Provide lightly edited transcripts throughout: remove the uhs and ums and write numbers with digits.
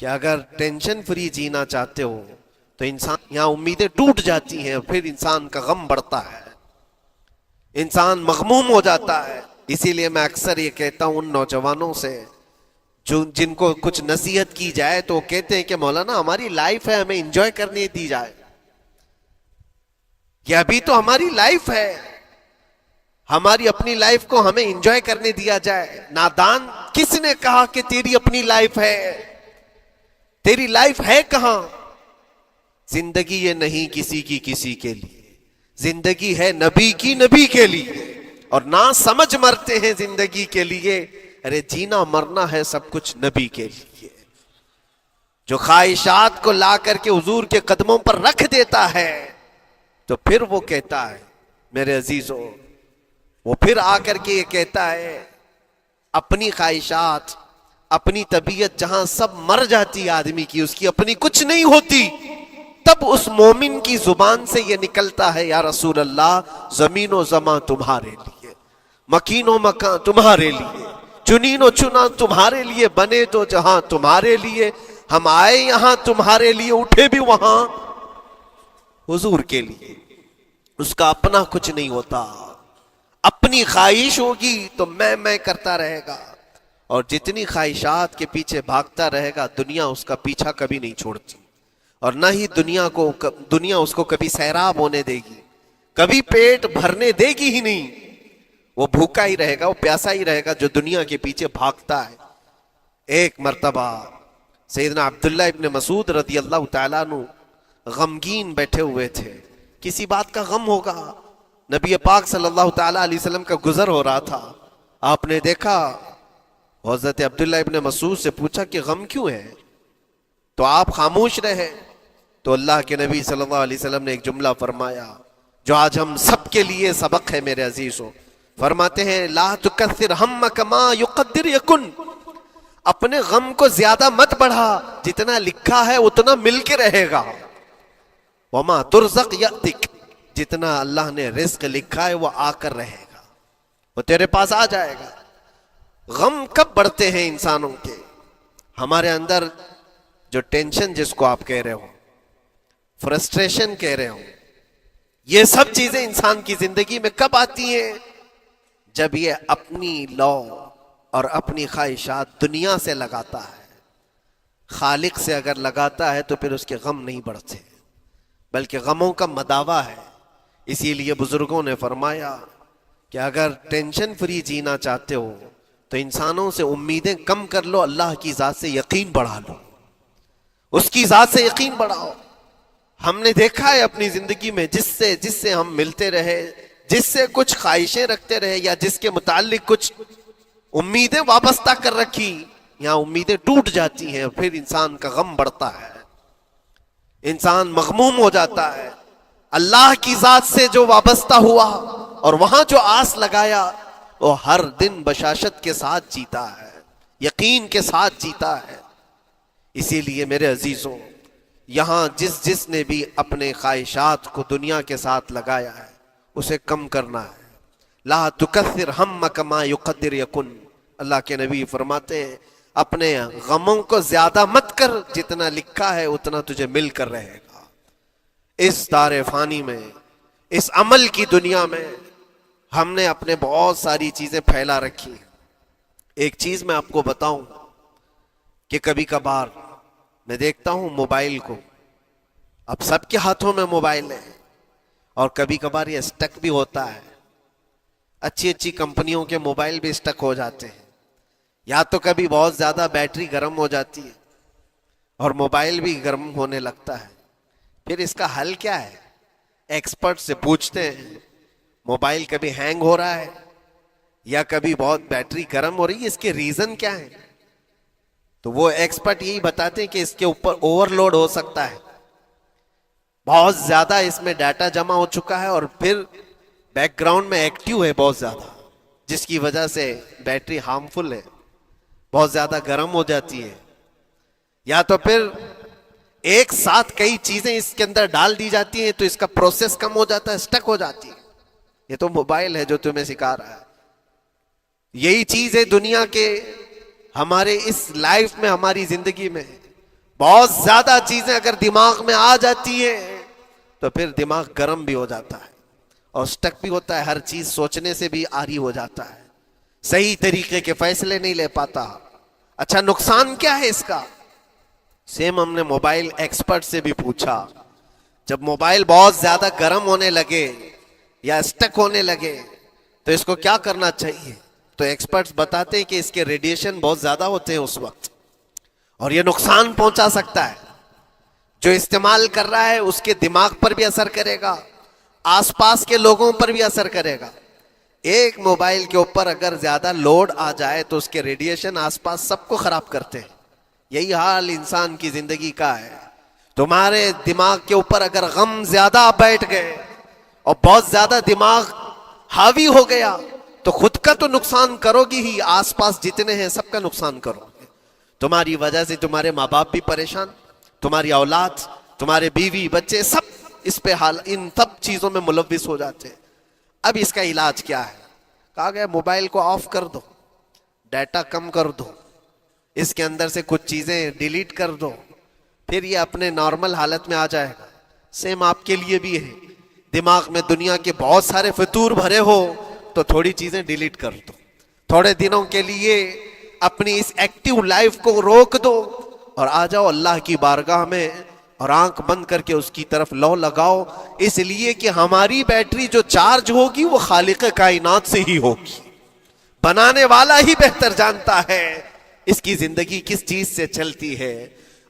کہ اگر tension free جینا چاہتے ہو تو انسان یہاں امیدیں ٹوٹ جاتی ہیں، پھر انسان کا غم بڑھتا ہے، انسان مغموم ہو جاتا ہے۔ اسی لیے میں اکثر یہ کہتا ہوں ان نوجوانوں سے جو جن کو کچھ نصیحت کی جائے تو وہ کہتے ہیں کہ مولانا ہماری لائف ہے، ہمیں انجوائے کرنے دی جائے۔ یہ ابھی تو ہماری لائف ہے، ہماری اپنی لائف کو ہمیں انجوائے کرنے دیا جائے۔ نادان، کس نے کہا کہ تیری اپنی لائف ہے؟ تیری لائف ہے کہاں؟ زندگی یہ نہیں کسی کی کسی کے لیے، زندگی ہے نبی کی نبی کے لیے، اور نہ سمجھ مرتے ہیں زندگی کے لیے۔ ارے جینا مرنا ہے سب کچھ نبی کے لیے۔ جو خواہشات کو لا کر کے حضور کے قدموں پر رکھ دیتا ہے تو پھر وہ کہتا ہے میرے عزیزو، وہ پھر آ کر کے یہ کہتا ہے اپنی خواہشات، اپنی طبیعت جہاں سب مر جاتی آدمی کی، اس کی اپنی کچھ نہیں ہوتی، تب اس مومن کی زبان سے یہ نکلتا ہے یا رسول اللہ زمین و زمان تمہارے لیے، مکین و مکان تمہارے لیے، چنین و چنا تمہارے لیے، بنے تو جہاں تمہارے لیے، ہم آئے یہاں تمہارے لیے، اٹھے بھی وہاں حضور کے لیے۔ اس کا اپنا کچھ نہیں ہوتا، اپنی خواہش ہوگی تو میں کرتا رہے گا، اور جتنی خواہشات کے پیچھے بھاگتا رہے گا دنیا اس کا پیچھا کبھی نہیں چھوڑتی، اور نہ ہی دنیا اس کو کبھی سیراب ہونے دے گی، کبھی پیٹ بھرنے دے گی ہی نہیں۔ وہ بھوکا ہی رہے گا، وہ پیاسا ہی رہے گا جو دنیا کے پیچھے بھاگتا ہے۔ ایک مرتبہ سیدنا عبداللہ ابن مسعود رضی اللہ تعالیٰ عنہ غمگین بیٹھے ہوئے تھے، کسی بات کا غم ہوگا، نبی پاک صلی اللہ تعالیٰ علیہ وسلم کا گزر ہو رہا تھا، آپ نے دیکھا، حضرت عبداللہ ابن مسعود سے پوچھا کہ غم کیوں ہے؟ تو آپ خاموش رہے، تو اللہ کے نبی صلی اللہ علیہ وسلم نے ایک جملہ فرمایا جو آج ہم سب کے لیے سبق ہے میرے عزیزوں۔ فرماتے ہیں لا تکثر ہمک ما یقدر یکن، اپنے غم کو زیادہ مت بڑھا، جتنا لکھا ہے اتنا مل کے رہے گا، وما ترزق یأتک، جتنا اللہ نے رزق لکھا ہے وہ آ کر رہے گا، وہ تیرے پاس آ جائے گا۔ غم کب بڑھتے ہیں انسانوں کے؟ ہمارے اندر جو ٹینشن جس کو آپ کہہ رہے ہو، فرسٹریشن کہہ رہے ہو، یہ سب چیزیں انسان کی زندگی میں کب آتی ہیں؟ جب یہ اپنی لو اور اپنی خواہشات دنیا سے لگاتا ہے۔ خالق سے اگر لگاتا ہے تو پھر اس کے غم نہیں بڑھتے، بلکہ غموں کا مداوا ہے۔ اسی لیے بزرگوں نے فرمایا کہ اگر ٹینشن فری جینا چاہتے ہو تو انسانوں سے امیدیں کم کر لو، اللہ کی ذات سے یقین بڑھا لو، اس کی ذات سے یقین بڑھاؤ۔ ہم نے دیکھا ہے اپنی زندگی میں جس سے ہم ملتے رہے، جس سے کچھ خواہشیں رکھتے رہے، یا جس کے متعلق کچھ امیدیں وابستہ کر رکھی، یہاں امیدیں ٹوٹ جاتی ہیں، پھر انسان کا غم بڑھتا ہے، انسان مغموم ہو جاتا ہے۔ اللہ کی ذات سے جو وابستہ ہوا اور وہاں جو آس لگایا، وہ ہر دن بشاشت کے ساتھ جیتا ہے، یقین کے ساتھ جیتا ہے۔ اسی لیے میرے عزیزوں، یہاں جس نے بھی اپنے خواہشات کو دنیا کے ساتھ لگایا ہے اسے کم کرنا ہے۔ لا تکثر ہمک ما یقدر یکن، اللہ کے نبی فرماتے ہیں اپنے غموں کو زیادہ مت کر، جتنا لکھا ہے اتنا تجھے مل کر رہے گا۔ اس دار فانی میں، اس عمل کی دنیا میں ہم نے اپنے بہت ساری چیزیں پھیلا رکھی ہیں۔ ایک چیز میں آپ کو بتاؤں کہ کبھی کبھار میں دیکھتا ہوں موبائل کو، اب سب کے ہاتھوں میں موبائل ہے، اور کبھی کبھار یہ اسٹک بھی ہوتا ہے، اچھی کمپنیوں کے موبائل بھی اسٹک ہو جاتے ہیں، یا تو کبھی بہت زیادہ بیٹری گرم ہو جاتی ہے اور موبائل بھی گرم ہونے لگتا ہے۔ پھر اس کا حل کیا ہے؟ ایکسپرٹ سے پوچھتے ہیں موبائل کبھی ہینگ ہو رہا ہے یا کبھی بہت بیٹری گرم ہو رہی ہے، اس کے ریزن کیا ہے؟ تو وہ ایکسپرٹ یہی بتاتے ہیں کہ اس کے اوپر اوور لوڈ ہو سکتا ہے، بہت زیادہ اس میں ڈیٹا جمع ہو چکا ہے اور پھر بیک گراؤنڈ میں ایکٹیو ہے بہت زیادہ، جس کی وجہ سے بیٹری ہارمفل ہے، بہت زیادہ گرم ہو جاتی ہے، یا تو پھر ایک ساتھ کئی چیزیں اس کے اندر ڈال دی جاتی ہیں تو اس کا پروسیس کم ہو جاتا ہے، اسٹک ہو جاتی ہے۔ یہ تو موبائل ہے جو تمہیں سکھا رہا ہے۔ یہی چیز ہے دنیا کے ہمارے اس لائف میں، ہماری زندگی میں، بہت زیادہ چیزیں اگر دماغ میں آ جاتی ہیں تو پھر دماغ گرم بھی ہو جاتا ہے اور سٹک بھی ہوتا ہے، ہر چیز سوچنے سے بھی عاری ہو جاتا ہے، صحیح طریقے کے فیصلے نہیں لے پاتا۔ اچھا نقصان کیا ہے اس کا؟ سیم ہم نے موبائل ایکسپرٹ سے بھی پوچھا، جب موبائل بہت زیادہ گرم ہونے لگے یا سٹک ہونے لگے تو اس کو کیا کرنا چاہیے؟ تو ایکسپرٹس بتاتے ہیں کہ اس کے ریڈیشن بہت زیادہ ہوتے ہیں اس وقت، اور یہ نقصان پہنچا سکتا ہے۔ جو استعمال کر رہا ہے اس کے دماغ پر بھی اثر کرے گا، آس پاس کے لوگوں پر بھی اثر کرے گا۔ ایک موبائل کے اوپر اگر زیادہ لوڈ آ جائے تو اس کے ریڈیشن آس پاس سب کو خراب کرتے ہیں۔ یہی حال انسان کی زندگی کا ہے۔ تمہارے دماغ کے اوپر اگر غم زیادہ بیٹھ گئے اور بہت زیادہ دماغ حاوی ہو گیا تو خود کا تو نقصان کرو گی ہی، آس پاس جتنے ہیں سب کا نقصان کرو گے۔ تمہاری وجہ سے تمہارے ماں باپ بھی پریشان، تمہاری اولاد، تمہارے بیوی بچے سب اس پہ ان سب چیزوں میں ملوث ہو جاتے ہیں۔ اب اس کا علاج کیا ہے؟ کہا گیا موبائل کو آف کر دو، ڈیٹا کم کر دو، اس کے اندر سے کچھ چیزیں ڈیلیٹ کر دو، پھر یہ اپنے نارمل حالت میں آ جائے گا۔ سیم آپ کے لیے بھی ہے، دماغ میں دنیا کے بہت سارے فطور بھرے ہو تو تھوڑی چیزیں ڈیلیٹ کر دو، تھوڑے دنوں کے لیے اپنی اس ایکٹیو لائف کو روک دو اور آ جاؤ اللہ کی بارگاہ میں اور آنکھ بند کر کے اس کی طرف لو لگاؤ، اس لیے کہ ہماری بیٹری جو چارج ہوگی وہ خالق کائنات سے ہی ہوگی، بنانے والا ہی بہتر جانتا ہے اس کی زندگی کس چیز سے چلتی ہے۔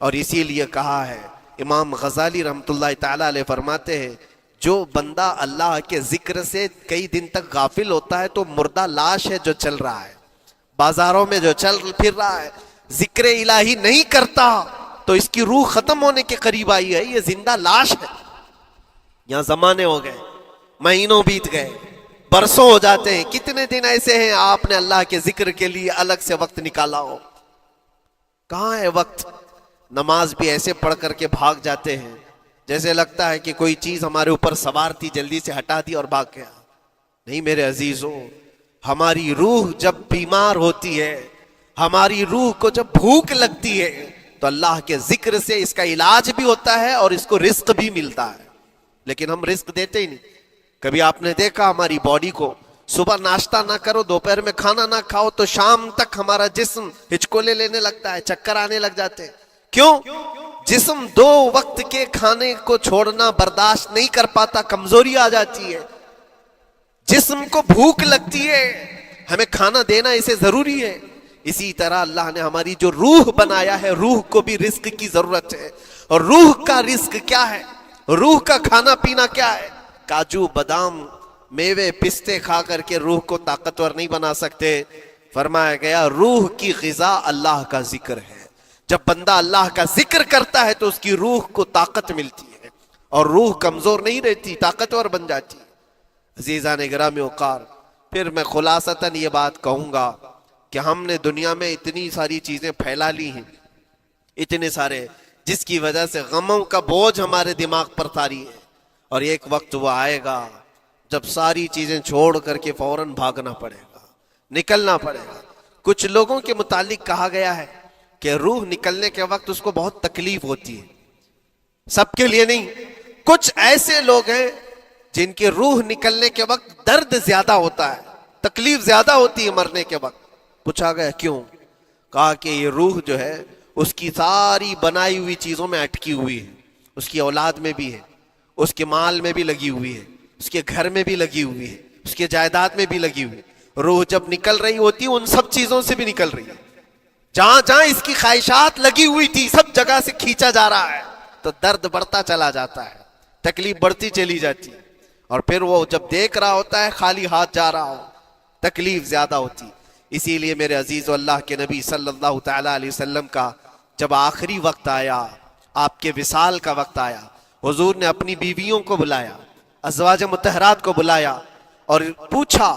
اور اسی لیے کہا ہے، امام غزالی رحمۃ اللہ تعالی علیہ فرماتے ہیں، جو بندہ اللہ کے ذکر سے کئی دن تک غافل ہوتا ہے تو مردہ لاش ہے جو چل رہا ہے، بازاروں میں جو چل پھر رہا ہے، ذکر الہی نہیں کرتا تو اس کی روح ختم ہونے کے قریب آئی ہے، یہ زندہ لاش ہے۔ یہاں زمانے ہو گئے، مہینوں بیت گئے، برسوں ہو جاتے ہیں، کتنے دن ایسے ہیں آپ نے اللہ کے ذکر کے لیے الگ سے وقت نکالا ہو؟ کہاں ہے وقت؟ نماز بھی ایسے پڑھ کر کے بھاگ جاتے ہیں جیسے لگتا ہے کہ کوئی چیز ہمارے اوپر سوار تھی، جلدی سے ہٹا دی اور بھاگ گیا۔ نہیں میرے عزیزوں، ہماری روح جب بیمار ہوتی ہے، ہماری روح کو جب بھوک لگتی ہے تو اللہ کے ذکر سے اس کا علاج بھی ہوتا ہے اور اس کو رزق بھی ملتا ہے، لیکن ہم رزق دیتے ہی نہیں۔ کبھی آپ نے دیکھا ہماری باڈی کو، صبح ناشتہ نہ کرو، دوپہر میں کھانا نہ کھاؤ تو شام تک ہمارا جسم ہچکولے لینے لگتا ہے، چکر آنے لگ جاتے ہیں۔ کیوں؟ جسم 2 وقت کے کھانے کو چھوڑنا برداشت نہیں کر پاتا، کمزوری آ جاتی ہے، جسم کو بھوک لگتی ہے، ہمیں کھانا دینا اسے ضروری ہے۔ اسی طرح اللہ نے ہماری جو روح بنایا ہے، روح کو بھی رزق کی ضرورت ہے، اور روح کا رزق کیا ہے؟ روح کا کھانا پینا کیا ہے؟ کاجو بادام میوے پستے کھا کر کے روح کو طاقتور نہیں بنا سکتے۔ فرمایا گیا روح کی غذا اللہ کا ذکر ہے، جب بندہ اللہ کا ذکر کرتا ہے تو اس کی روح کو طاقت ملتی ہے اور روح کمزور نہیں رہتی، طاقتور بن جاتی ہے۔ عزیزان گرامی وقار، پھر میں خلاصتاً یہ بات کہوں گا کہ ہم نے دنیا میں اتنی ساری چیزیں پھیلا لی ہیں، اتنے سارے، جس کی وجہ سے غموں کا بوجھ ہمارے دماغ پر طاری ہے، اور ایک وقت وہ آئے گا جب ساری چیزیں چھوڑ کر کے فوراً بھاگنا پڑے گا، نکلنا پڑے گا۔ کچھ لوگوں کے متعلق کہا گیا ہے کہ روح نکلنے کے وقت اس کو بہت تکلیف ہوتی ہے، سب کے لیے نہیں، کچھ ایسے لوگ ہیں جن کی روح نکلنے کے وقت درد زیادہ ہوتا ہے، تکلیف زیادہ ہوتی ہے مرنے کے وقت۔ پوچھا گیا کیوں؟ کہا کہ یہ روح جو ہے اس کی ساری بنائی ہوئی چیزوں میں اٹکی ہوئی ہے، اس کی اولاد میں بھی ہے، اس کے مال میں بھی لگی ہوئی ہے، اس کے گھر میں بھی لگی ہوئی ہے، اس کے جائیداد میں بھی لگی ہوئی ہے۔ روح جب نکل رہی ہوتی ہے ان سب چیزوں سے بھی نکل رہی ہے، جہاں جہاں اس کی خواہشات لگی ہوئی تھی سب جگہ سے کھینچا جا رہا ہے، تو درد بڑھتا چلا جاتا ہے، تکلیف بڑھتی چلی جاتی ہے، اور پھر وہ جب دیکھ رہا ہوتا ہے خالی ہاتھ جا رہا ہو، تکلیف زیادہ ہوتی۔ اسی لیے میرے عزیز و اللہ کے نبی صلی اللہ تعالیٰ علیہ وسلم کا جب آخری وقت آیا، آپ کے وصال کا وقت آیا، حضور نے اپنی بیویوں کو بلایا، ازواج مطہرات کو بلایا اور پوچھا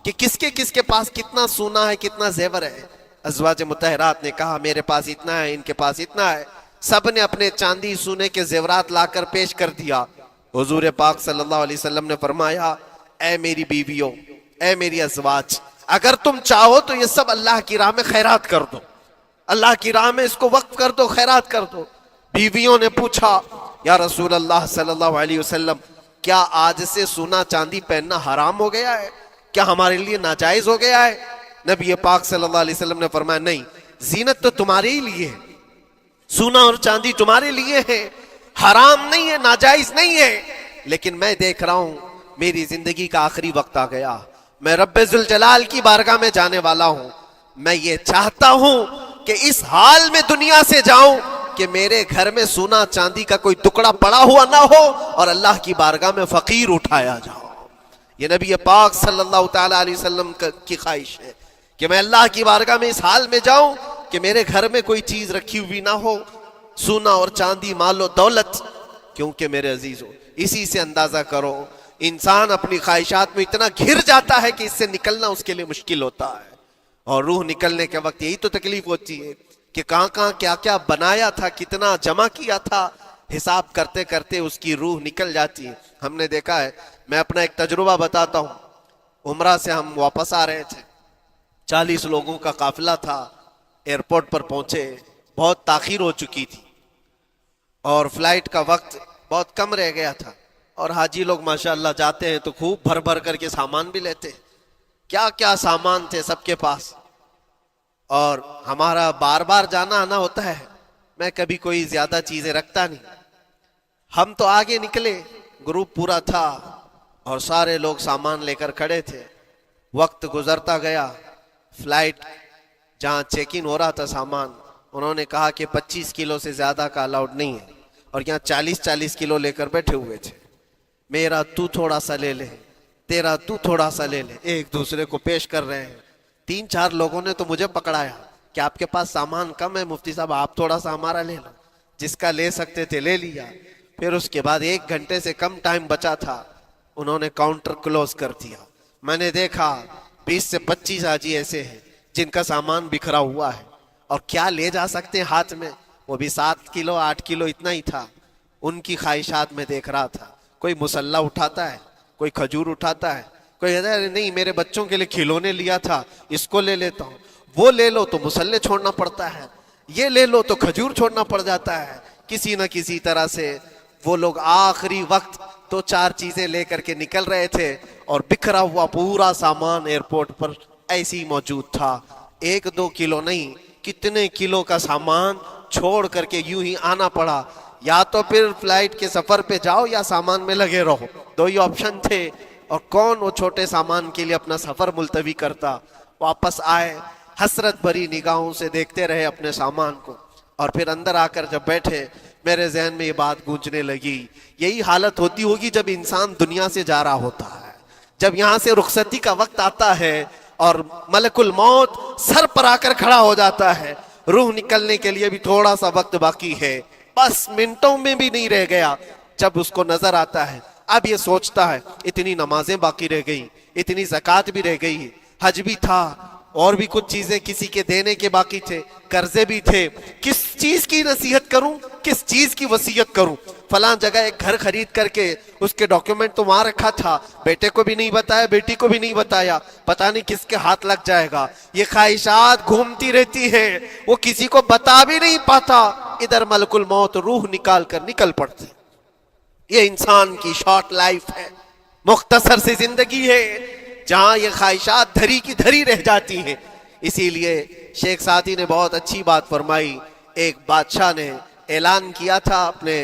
کہ کس کے پاس کتنا سونا ہے، کتنا زیور ہے۔ ازواج مطہرات نے کہا میرے پاس اتنا ہے، ان کے پاس اتنا ہے، سب نے اپنے چاندی سونے کے زیورات لا کر پیش کر دیا۔ حضور پاک صلی اللہ علیہ وسلم نے فرمایا اے میری بیویوں، اے میری ازواج، اگر تم چاہو تو یہ سب اللہ کی راہ میں خیرات کر دو، اللہ کی راہ میں اس کو وقف کر دو، خیرات کر دو۔ بیویوں نے پوچھا یا رسول اللہ صلی اللہ علیہ وسلم کیا آج سے سونا چاندی پہننا حرام ہو گیا ہے؟ کیا ہمارے لیے ناجائز ہو گیا ہے؟ نبی پاک صلی اللہ علیہ وسلم نے فرمایا نہیں، زینت تو تمہارے ہی لیے ہے، سونا اور چاندی تمہارے لیے ہے، حرام نہیں ہے، ناجائز نہیں ہے، لیکن میں دیکھ رہا ہوں میری زندگی کا آخری وقت آ گیا، میں رب ذوالجلال کی بارگاہ میں جانے والا ہوں، میں یہ چاہتا ہوں کہ اس حال میں دنیا سے جاؤں کہ میرے گھر میں سونا چاندی کا کوئی ٹکڑا پڑا ہوا نہ ہو اور اللہ کی بارگاہ میں فقیر اٹھایا جاؤ۔ یہ نبی پاک صلی اللہ تعالی علیہ وسلم کی خواہش ہے کہ میں اللہ کی بارگاہ میں اس حال میں جاؤں کہ میرے گھر میں کوئی چیز رکھی ہوئی نہ ہو، سونا اور چاندی، مال و دولت، کیونکہ میرے عزیزو اسی سے اندازہ کرو انسان اپنی خواہشات میں اتنا گھر جاتا ہے کہ اس سے نکلنا اس کے لیے مشکل ہوتا ہے، اور روح نکلنے کے وقت یہی تو تکلیف ہوتی ہے کہ کہاں کہاں کیا کیا بنایا تھا، کتنا جمع کیا تھا، حساب کرتے کرتے اس کی روح نکل جاتی ہے۔ ہم نے دیکھا ہے، میں اپنا ایک تجربہ بتاتا ہوں، عمرہ سے ہم واپس آ رہے تھے، 40 لوگوں کا قافلہ تھا، ایئرپورٹ پر پہنچے، بہت تاخیر ہو چکی تھی اور فلائٹ کا وقت بہت کم رہ گیا تھا، اور حاجی لوگ ماشاءاللہ جاتے ہیں تو خوب بھر بھر کر کے سامان بھی لیتے، کیا کیا سامان تھے سب کے پاس، اور ہمارا بار بار جانا آنا ہوتا ہے، میں کبھی کوئی زیادہ چیزیں رکھتا نہیں۔ ہم تو آگے نکلے، گروپ پورا تھا اور سارے لوگ سامان لے کر کھڑے تھے، وقت گزرتا گیا، فلائٹ جہاں چیک ان ہو رہا تھا سامان، انہوں نے کہا کہ 25 کلو سے زیادہ کا الاؤڈ نہیں ہے، اور یہاں 40 کلو لے کر بیٹھے ہوئے تھے، میرا تو تھوڑا سا لے لے، تیرا تو تھوڑا سا لے لے، ایک دوسرے کو پیش کر رہے ہیں۔ 3-4 لوگوں نے تو مجھے پکڑایا کہ آپ کے پاس سامان کم ہے مفتی صاحب، آپ تھوڑا سا ہمارا لے لو، جس کا لے سکتے تھے لے لیا۔ پھر اس کے بعد 1 گھنٹے سے کم ٹائم بچا تھا، انہوں نے کاؤنٹر کلوز کر دیا، میں نے دیکھا 20 سے 25 حاجی ایسے ہیں جن کا سامان بکھرا ہوا ہے، اور کیا لے جا سکتے ہیں ہاتھ میں، وہ بھی 7 کلو 8 کلو اتنا ہی تھا۔ ان کی خواہشات میں دیکھ رہا تھا، کوئی مسلح اٹھاتا ہے، کوئی کھجور اٹھاتا ہے، کوئی کہتا ہے نہیں میرے بچوں کے لیے کھلونے لیا تھا اس کو لے لیتا ہوں، وہ لے لو تو مسلح چھوڑنا پڑتا ہے، یہ لے لو تو کھجور چھوڑنا پڑ جاتا ہے۔ کسی نہ کسی طرح سے وہ لوگ آخری وقت تو 4 چیزیں لے کر کے نکل رہے تھے، اور بکھرا ہوا پورا سامان ایئرپورٹ پر ایسی موجود تھا، 1-2 کلو نہیں، کتنے کلو کا سامان چھوڑ کر کے یوں ہی آنا پڑا۔ یا تو پھر فلائٹ کے سفر پہ جاؤ یا سامان میں لگے رہو، 2 ہی آپشن تھے، اور کون وہ چھوٹے سامان کے لیے اپنا سفر ملتوی کرتا۔ واپس آئے، حسرت بھری نگاہوں سے دیکھتے رہے اپنے سامان کو، اور پھر اندر آ کر جب بیٹھے میرے ذہن میں یہ بات گونجنے لگی، یہی حالت ہوتی ہوگی جب انسان دنیا سے جا رہا ہوتا ہے، جب یہاں سے رخصتی کا وقت آتا ہے اور ملک الموت سر پر آ کر کھڑا ہو جاتا ہے، روح نکلنے کے لیے بھی تھوڑا سا وقت باقی ہے، بس منٹوں میں بھی نہیں رہ گیا، جب اس کو نظر آتا ہے اب یہ سوچتا ہے اتنی نمازیں باقی رہ گئی، اتنی زکوٰۃ بھی رہ گئی، حج بھی تھا، اور بھی کچھ چیزیں کسی کے دینے کے باقی تھے، قرضے بھی تھے، کس چیز کی نصیحت کروں، کس چیز کی وصیت کروں، فلاں جگہ ایک گھر خرید کر کے اس کے ڈاکیومنٹ تو وہاں رکھا تھا، بیٹے کو بھی نہیں بتایا، بیٹی کو بھی نہیں بتایا، پتہ نہیں کس کے ہاتھ لگ جائے گا، یہ خواہشات گھومتی رہتی ہیں، وہ کسی کو بتا بھی نہیں پاتا، ادھر ملک الموت روح نکال کر نکل پڑتی۔ یہ انسان کی شارٹ لائف ہے، مختصر سی زندگی ہے، جہاں یہ خواہشات دھری کی دھری رہ جاتی ہیں۔ اسی لیے شیخ سعدی نے بہت اچھی بات فرمائی، ایک بادشاہ نے اعلان کیا تھا اپنے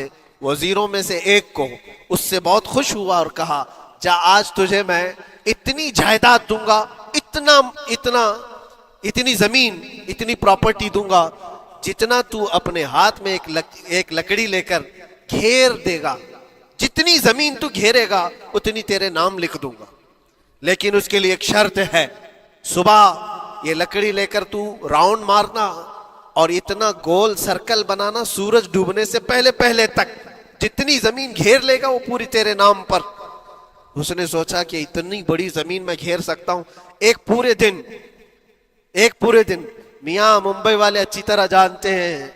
وزیروں میں سے ایک کو، اس سے بہت خوش ہوا اور کہا جا آج تجھے میں اتنی جائیداد دوں گا، اتنی زمین، اتنی پراپرٹی دوں گا، جتنا تو اپنے ہاتھ میں ایک لکڑی لے کر گھیر دے گا، جتنی زمین تو گھیرے گا اتنی تیرے نام لکھ دوں گا، لیکن اس کے لیے ایک شرط ہے، صبح یہ لکڑی لے کر تو راؤنڈ مارنا اور اتنا گول سرکل بنانا سورج ڈوبنے سے پہلے تک، جتنی زمین گھیر لے گا وہ پوری تیرے نام پر۔ اس نے سوچا کہ اتنی بڑی زمین میں گھیر سکتا ہوں، ایک پورے دن میاں ممبئی والے اچھی طرح جانتے ہیں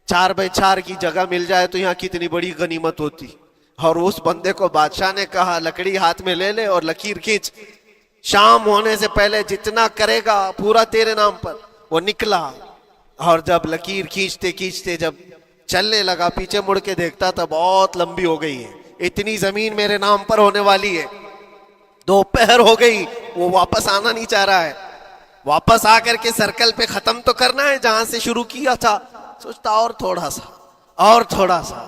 4x4 کی جگہ مل جائے تو یہاں کتنی بڑی غنیمت ہوتی، اور اس بندے کو بادشاہ نے کہا لکڑی ہاتھ میں لے لے اور لکیر کھینچ، شام ہونے سے پہلے جتنا کرے گا پورا تیرے نام پر۔ وہ نکلا، اور جب لکیر کھینچتے کھینچتے جب چلنے لگا، پیچھے مڑ کے دیکھتا تھا بہت لمبی ہو گئی ہے، اتنی زمین میرے نام پر ہونے والی ہے، دوپہر ہو گئی، وہ واپس آنا نہیں چاہ رہا ہے، واپس آ کر کے سرکل پہ ختم تو کرنا ہے جہاں سے شروع کیا تھا، سوچتا اور تھوڑا سا اور تھوڑا سا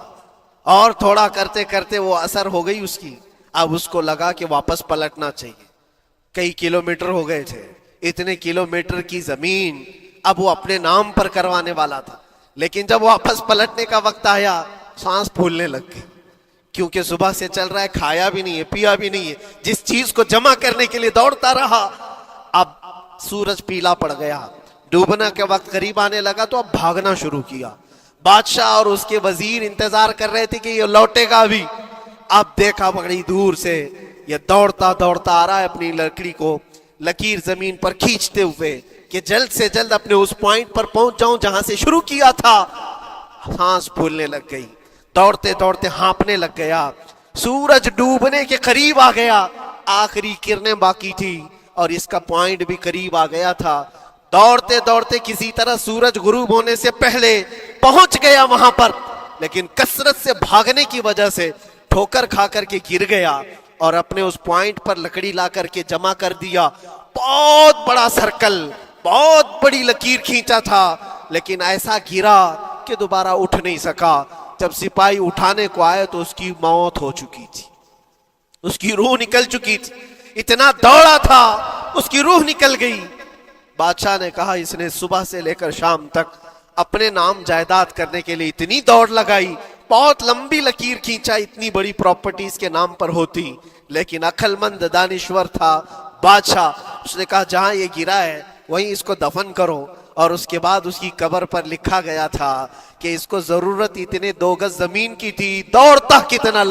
اور تھوڑا کرتے کرتے وہ اثر ہو گئی اس کی، اب اس کو لگا کہ واپس پلٹنا چاہیے، کئی کلومیٹر ہو گئے تھے، اتنے کلومیٹر کی زمین اب وہ اپنے نام پر کروانے والا تھا، لیکن جب واپس پلٹنے کا وقت آیا سانس پھولنے لگ گئی، کیونکہ صبح سے چل رہا ہے، کھایا بھی نہیں ہے، پیا بھی نہیں ہے، جس چیز کو جمع کرنے کے لیے دوڑتا رہا، اب سورج پیلا پڑ گیا، ڈوبنا کے وقت قریب آنے لگا تو اب بھاگنا شروع کیا، بادشاہ اور اس کے وزیر انتظار کر رہے تھے کہ یہ لوٹے گا بھی، اب دیکھا بڑی دور سے یہ دوڑتا دوڑتا آ رہا ہے اپنی لکڑی کو لکیر زمین پر کھینچتے ہوئے کہ جلد سے جلد اپنے اس پوائنٹ پر پہنچ جاؤں جہاں سے شروع کیا تھا، سانس پھولنے لگ گئی، دوڑتے دوڑتے ہانپنے لگ گیا، سورج ڈوبنے کے قریب آ گیا، آخری کرنیں باقی تھی اور اس کا پوائنٹ بھی قریب آ گیا تھا، دوڑتے دوڑتے کسی طرح سورج غروب ہونے سے پہلے پہنچ گیا وہاں پر، لیکن کثرت سے بھاگنے کی وجہ سے ٹھوکر کھا کر کے گر گیا اور اپنے اس پوائنٹ پر لکڑی لا کر کے جمع کر دیا، بہت بڑا سرکل، بہت بڑی لکیر کھینچا تھا، لیکن ایسا گرا کہ دوبارہ اٹھ نہیں سکا، جب سپاہی اٹھانے کو آئے تو اس کی موت ہو چکی تھی، اس کی روح نکل چکی تھی، اتنا دوڑا تھا اس کی روح نکل گئی۔ بادشاہ نے کہا اس نے صبح سے لے کر شام تک اپنے نام جائیداد کرنے کے لیے اتنی دوڑ لگائی، بہت لمبی لکیر کھینچا، اتنی بڑی پراپرٹیز کے نام پر ہوتی، لیکن عقل مند دانشور تھا بادشاہ، اس نے کہا جہاں یہ گرا ہے وہیں اس کو دفن کرو، اور اس کے بعد اس کی قبر پر لکھا گیا تھا کہ اس کو ضرورت اتنے 2 گز زمین کی تھی، دوڑتا کتنا